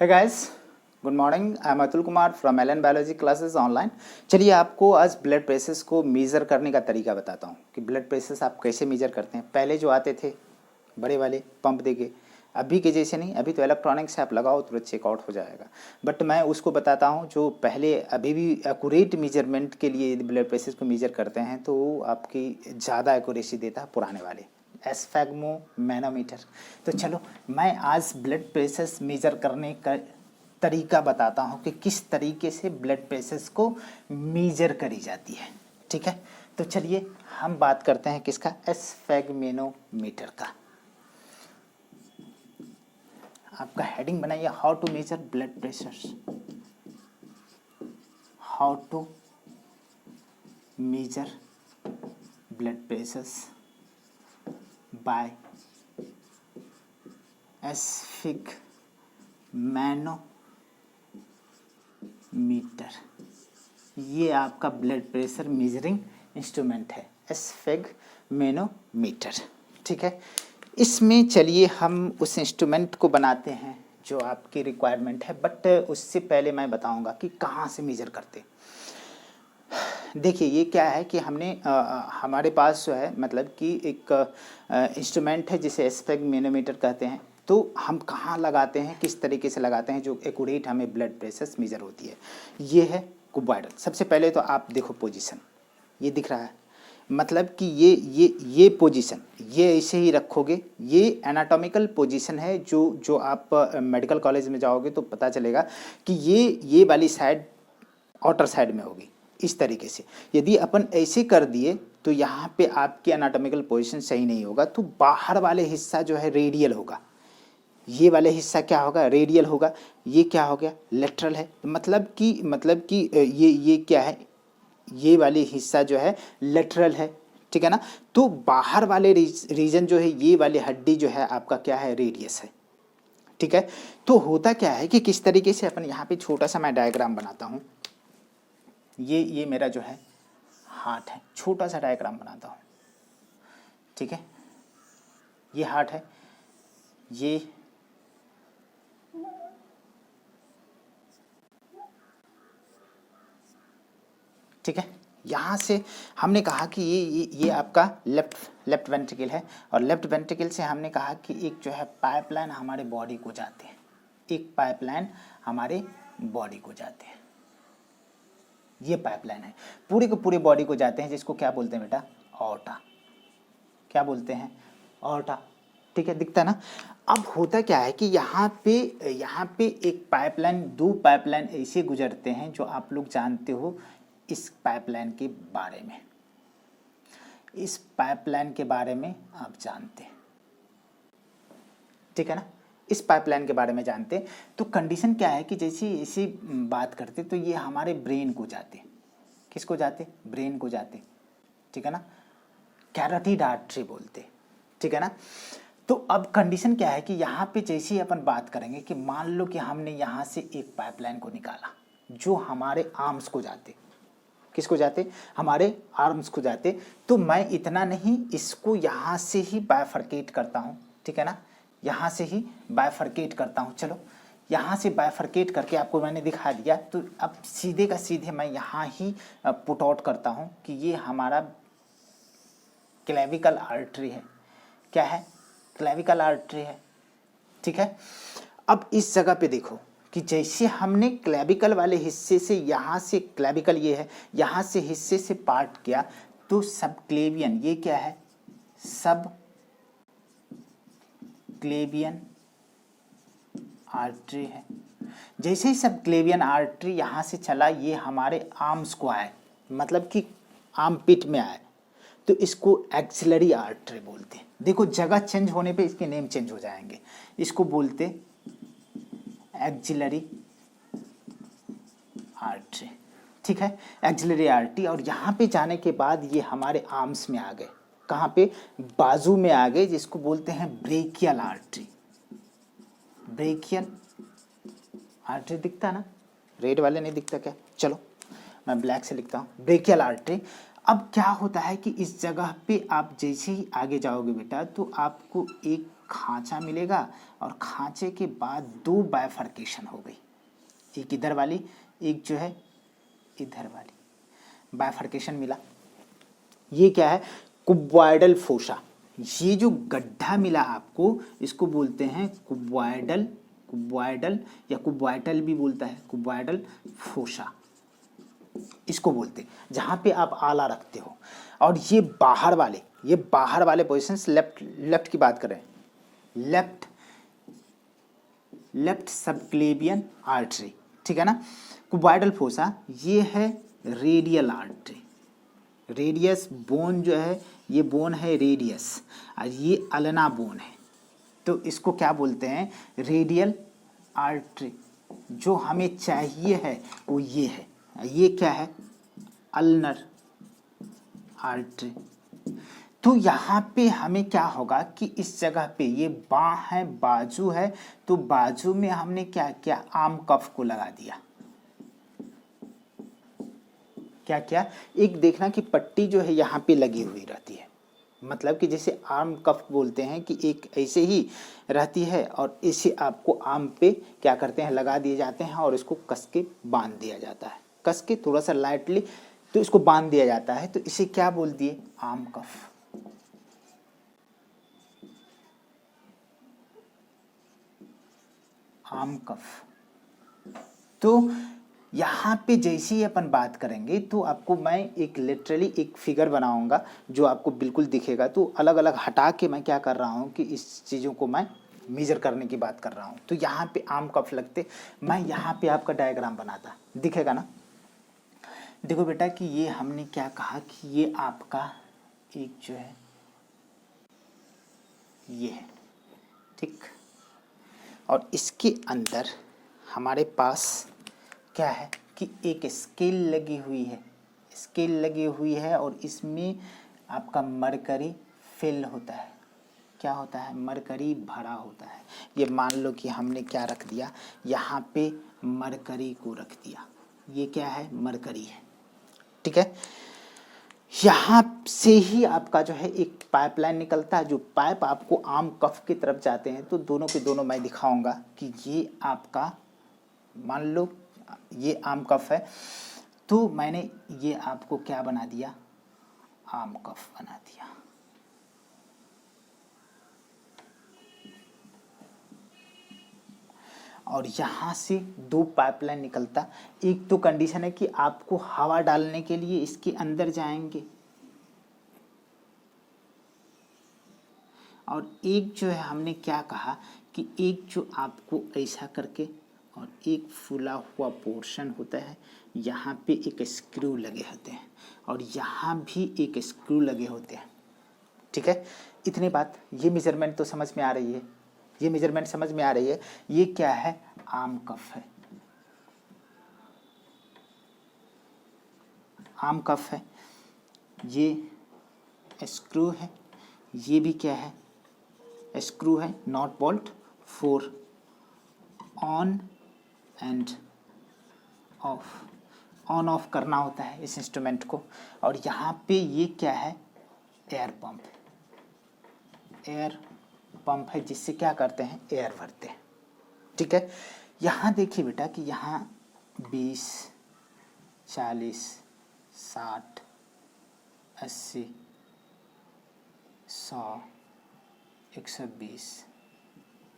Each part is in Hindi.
Hey guys, good morning. I am Atul Kumar from L N biology classes online. चलिए आपको आज ब्लड प्रेशर्स को मेज़र करने का तरीका बताता हूँ कि ब्लड प्रेशर्स आप कैसे मेज़र करते हैं। पहले जो आते थे बड़े वाले पंप देके, अभी के जैसे नहीं। अभी तो इलेक्ट्रॉनिक्स से आप लगाओ तुरंत चेकआउट हो जाएगा। बट मैं उसको बताता हूँ जो पहले अभी भी एक्यूरेट मेजरमेंट के लिए यदि ब्लड प्रेशर को मेज़र करते हैं तो वो आपकी ज़्यादा एक्यूरेसी देता है पुराने वाले एस्फेगमो मैनोमीटर। तो चलो मैं आज ब्लड प्रेशर मेज़र करने का तरीका बताता हूँ कि किस तरीके से ब्लड प्रेशर्स को मेजर करी जाती है। ठीक है, तो चलिए हम बात करते हैं किसका, एस्फेगमेनोमीटर का। आपका हेडिंग बनाइए, how to measure blood pressures. How to measure blood pressures by sphygmomanometer. ये आपका ब्लड प्रेशर मेजरिंग इंस्ट्रूमेंट है, एस्फेगमेनोमीटर। ठीक है, इसमें चलिए हम उस इंस्ट्रूमेंट को बनाते हैं जो आपकी रिक्वायरमेंट है। बट उससे पहले मैं बताऊंगा कि कहाँ से मेजर करते। देखिए ये क्या है कि हमने हमारे पास जो है मतलब कि एक इंस्ट्रूमेंट है जिसे एस्फेगमेनोमीटर कहते हैं। तो हम कहाँ लगाते हैं, किस तरीके से लगाते हैं जो एक्यूरेट हमें ब्लड प्रेशर मेजर होती है। ये है कुबॉइडल। सबसे पहले तो आप देखो पोजीशन, ये दिख रहा है, मतलब कि ये पोजीशन ये ऐसे ही रखोगे। ये एनाटॉमिकल पोजीशन है जो आप मेडिकल कॉलेज में जाओगे तो पता चलेगा कि ये वाली साइड आउटर साइड में होगी। इस तरीके से यदि अपन ऐसे कर दिए तो यहाँ पे आपकी एनाटॉमिकल पोजीशन सही नहीं होगा, तो बाहर वाले हिस्सा जो है रेडियल होगा। ये वाले हिस्सा क्या होगा, रेडियल होगा। ये क्या हो गया, लेटरल है। मतलब कि ये क्या है, ये वाले हिस्सा जो है लेटरल है। ठीक है ना। तो बाहर वाले रीजन जो है, ये वाली हड्डी जो है आपका क्या है, रेडियस है। ठीक है, तो होता क्या है कि किस तरीके से अपन यहाँ पे छोटा सा मैं डायग्राम बनाता हूँ। ये मेरा जो है हार्ट है, छोटा सा डायग्राम बनाता हूँ। ठीक है, ये हार्ट है, ये ठीक है। यहाँ से हमने कहा कि ये आपका लेफ्ट वेंट्रिकल है, और लेफ्ट वेंट्रिकल से हमने कहा कि एक जो है पाइपलाइन हमारे बॉडी को जाते हैं, एक पाइपलाइन हमारे बॉडी को जाते हैं। ये पाइपलाइन है, पूरे के पूरे बॉडी को जाते हैं, जिसको क्या बोलते हैं बेटा, ऑर्टा। क्या बोलते हैं, ऑर्टा। ठीक है, दिखता है ना। अब होता क्या है कि यहाँ पे एक पाइपलाइन, दो पाइपलाइन ऐसे गुजरते हैं जो आप लोग जानते हो इस पाइपलाइन के बारे में। इस पाइपलाइन के बारे में आप जानते हैं, ठीक है ना। इस पाइपलाइन के बारे में जानते हैं। तो कंडीशन क्या है कि जैसे इसी बात करते तो ये हमारे ब्रेन को जाते। किसको जाते, ब्रेन को जाते। ठीक है ना, कैरोटिड आर्टरी बोलते। ठीक है ना। तो अब कंडीशन क्या है कि यहाँ पे जैसे ही अपन बात करेंगे कि मान लो कि हमने यहाँ से एक पाइपलाइन को निकाला जो हमारे आर्म्स को जाते। किसको जाते, हमारे आर्म्स को जाते। तो मैं इतना नहीं, इसको यहाँ से ही बायफरकेट करता हूँ। ठीक है ना, यहाँ से ही बायफरकेट करता हूँ। चलो यहाँ से बायफरकेट करके आपको मैंने दिखा दिया। तो अब सीधे का सीधे मैं यहाँ ही पुट आउट करता हूँ कि ये हमारा क्लेविकल आर्टरी है। क्या है, क्लेविकल आर्टरी है। ठीक है, अब इस जगह पे देखो कि जैसे हमने क्लेविकल वाले हिस्से से, यहाँ से क्लेविकल ये है, यहाँ से हिस्से से पार्ट किया तो सब क्लेवियन, ये क्या है, सब क्लेवियन आर्टरी है। जैसे ही सब क्लेवियन आर्टरी यहाँ से चला, ये हमारे आर्म्स को आए, मतलब कि आर्म पिट में आए, तो इसको एक्सिलरी आर्टरी बोलते हैं। देखो जगह चेंज होने पे इसके नेम चेंज हो जाएंगे। इसको बोलते एक्सिलरी आर्टरी। ठीक है, एक्सिलरी आर्टरी। और यहाँ पे जाने के बाद ये हमारे आर्म्स में आ गए। कहाँ पे, बाजू में आ गए, जिसको बोलते हैं ब्रेकियल आर्टरी। ब्रेकियल आर्टरी दिखता है ना, रेड वाले नहीं दिखता क्या, चलो मैं ब्लैक से लिखता हूँ, ब्रेकियल आर्टरी। अब क्या होता है कि इस जगह पे आप जैसे ही आगे जाओगे बेटा तो आपको एक खांचा मिलेगा और खांचे के बाद दो बाइफर्केशन हो गई, एक इधर वाली, एक जो है इधर वाली, बाइफर्केशन मिला। ये क्या है? कुबॉइडल फोसा। ये जो गड्ढा मिला आपको इसको बोलते हैं कुबॉइडल, कुबॉइडल या कुबॉइटल भी बोलता है, कुबॉइडल फोसा इसको बोलते हैं, जहाँ पे आप आला रखते हो। और ये बाहर वाले पोजिशंस, लेफ्ट की बात करें, लेफ्ट सबक्लेवियन आर्टरी, ठीक है ना। कुबॉइडल फोसा ये है रेडियल आर्टरी, रेडियस बोन जो है ये बोन है रेडियस, और ये अल्ना बोन है, तो इसको क्या बोलते हैं? Radial artery. जो हमें चाहिए है वो ये है, ये क्या है? Ulnar artery. तो यहाँ पे हमें क्या होगा कि इस जगह पे ये बाँ है, बाजू है, तो बाजू में हमने क्या किया? आर्म कफ को लगा दिया। क्या किया? एक देखना कि पट्टी जो है यहाँ पे लगी हुई रहती है, मतलब कि जैसे आर्म कफ बोलते हैं कि एक ऐसे ही रहती है और इसे आपको आर्म पे क्या करते हैं? लगा दिए जाते हैं और इसको कस के बांध दिया जाता है, कस के थोड़ा सा लाइटली तो इसको बांध दिया जाता है, तो इसे क्या बोल दिए? आर्म कफ। आर्म कफ। तो यहाँ पे जैसे ही अपन बात करेंगे तो आपको मैं एक लिटरली एक फिगर बनाऊंगा जो आपको बिल्कुल दिखेगा, तो अलग अलग हटा के मैं क्या कर रहा हूँ कि इस चीज़ों को मैं मेजर करने की बात कर रहा हूँ। तो यहाँ पे आर्म कफ लगते, मैं यहाँ पे आपका डायग्राम बनाता, दिखेगा ना। देखो बेटा कि ये हमने क्या कहा कि ये आपका एक जो है ये है, ठीक, और इसके अंदर हमारे पास क्या है कि एक स्केल लगी हुई है, स्केल लगी हुई है और इसमें आपका मरकरी फिल होता है। क्या होता है? मरकरी भरा होता है। ये मान लो कि हमने क्या रख दिया, यहाँ पे मरकरी को रख दिया, ये क्या है? मरकरी है, ठीक है। यहाँ से ही आपका जो है एक पाइपलाइन निकलता है, जो पाइप आपको आर्म कफ की तरफ जाते हैं, तो दोनों के दोनों मैं दिखाऊंगा कि ये आपका मान लो ये आर्म कफ है, तो मैंने ये आपको क्या बना दिया? आर्म कफ बना दिया। और यहाँ से दो पाइपलाइन निकलता, एक तो कंडीशन है कि आपको हवा डालने के लिए इसके अंदर जाएंगे, और एक जो है हमने क्या कहा कि एक जो आपको ऐसा करके और एक फूला हुआ पोर्शन होता है, यहाँ पे एक स्क्रू लगे होते हैं और यहाँ भी एक स्क्रू लगे होते हैं, ठीक है। इतनी बात, ये मेजरमेंट तो समझ में आ रही है, ये मेजरमेंट समझ में आ रही है। ये क्या है? आर्म कफ है, आर्म कफ है, ये स्क्रू है, ये भी क्या है? स्क्रू है, not bolt for on end of, on off करना होता है इस इंस्ट्रूमेंट को। और यहाँ पे ये क्या है? एयर पंप, एयर पंप है जिससे क्या करते हैं? एयर भरते हैं, ठीक है। यहाँ देखिए बेटा कि यहाँ 20, 40, 60, 80, 100, 120,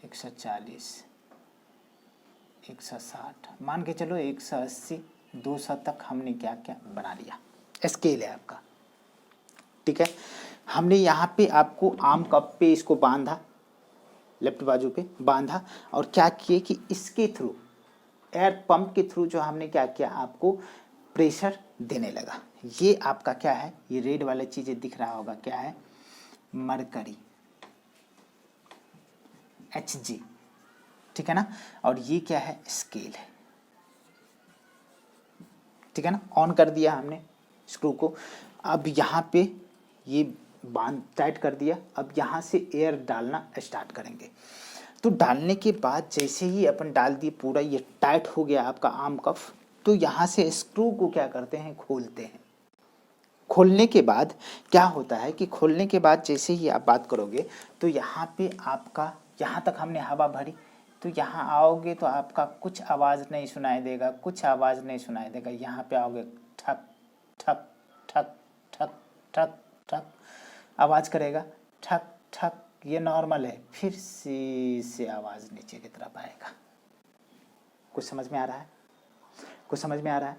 140, 160, मान के चलो 180, 200 तक हमने क्या क्या बना लिया, स्केल है आपका, ठीक है। हमने यहाँ पे आपको आर्म कप पे इसको बांधा, लेफ्ट बाजू पे बांधा, और क्या किए कि इसके थ्रू एयर पंप के थ्रू जो हमने क्या किया, आपको प्रेशर देने लगा। ये आपका क्या है? ये रेड वाले चीज़ें दिख रहा होगा, क्या है? मरकरी, Hg, ठीक है ना। और ये क्या है? स्केल है, ठीक है ना। ऑन कर दिया हमने स्क्रू को, अब यहाँ पे ये बांध टाइट कर दिया, अब यहाँ से एयर डालना स्टार्ट करेंगे। तो डालने के बाद जैसे ही अपन डाल दिए, पूरा ये टाइट हो गया आपका आर्म कफ, तो यहाँ से स्क्रू को क्या करते हैं? खोलते हैं। खोलने के बाद क्या होता है कि खोलने के बाद जैसे ही आप बात करोगे तो यहाँ पे आपका, यहाँ तक हमने हवा भरी, तो यहाँ आओगे तो आपका कुछ आवाज़ नहीं सुनाई देगा, कुछ आवाज़ नहीं सुनाई देगा। यहाँ पे आओगे ठक ठक ठक ठक ठक ठक आवाज़ करेगा, ठक ठक, ये नॉर्मल है। फिर से आवाज़ नीचे की तरफ आएगा। कुछ समझ में आ रहा है? कुछ समझ में आ रहा है?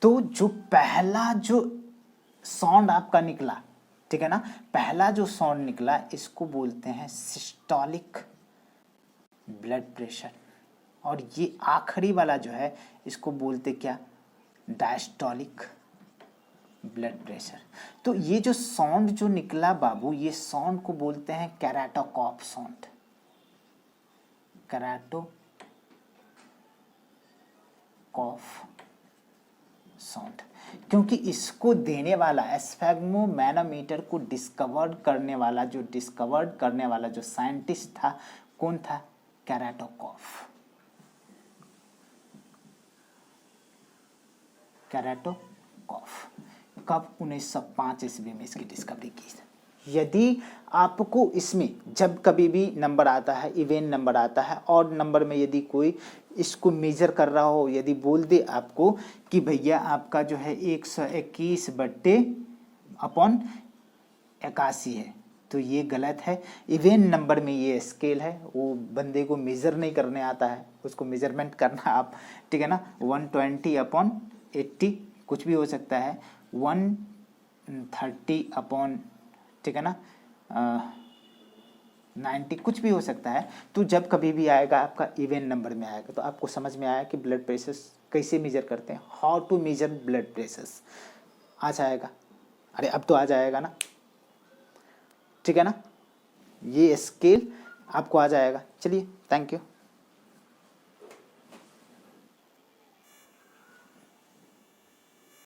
तो जो पहला जो साउंड आपका निकला, ठीक है ना, पहला जो साउंड निकला इसको बोलते हैं सिस्टोलिक ब्लड प्रेशर, और ये आखिरी वाला जो है इसको बोलते क्या, डायस्टोलिक ब्लड प्रेशर। तो ये जो साउंड जो निकला बाबू, ये साउंड को बोलते हैं कैराटोकॉफ साउंड, कैराटोकॉफ साउंड, क्योंकि इसको देने वाला स्फैग्मोमैनोमीटर को डिस्कवर्ड करने वाला जो साइंटिस्ट था, कौन था, कैराटोकॉफ। कैराटोकॉफ कब, 1905 ईस्वी में इसकी डिस्कवरी की। यदि आपको इसमें जब कभी भी नंबर आता है, इवेंट नंबर आता है, और नंबर में यदि कोई इसको मेजर कर रहा हो, यदि बोल दे आपको कि भैया आपका जो है 121/81 है, तो ये गलत है। इवेंट नंबर में ये स्केल है, वो बंदे को मेज़र नहीं करने आता है, उसको मेजरमेंट करना आप, ठीक है ना, 120/80 कुछ भी हो सकता है, 130 ठीक है ना 90 कुछ भी हो सकता है। तो जब कभी भी आएगा आपका इवेंट नंबर में आएगा, तो आपको समझ में आया कि ब्लड प्रेशर कैसे मेजर करते हैं, how to measure blood pressure आ जाएगा। अरे अब तो आ जाएगा ना, ठीक है ना, ये स्केल आपको आ जाएगा। चलिए, थैंक यू।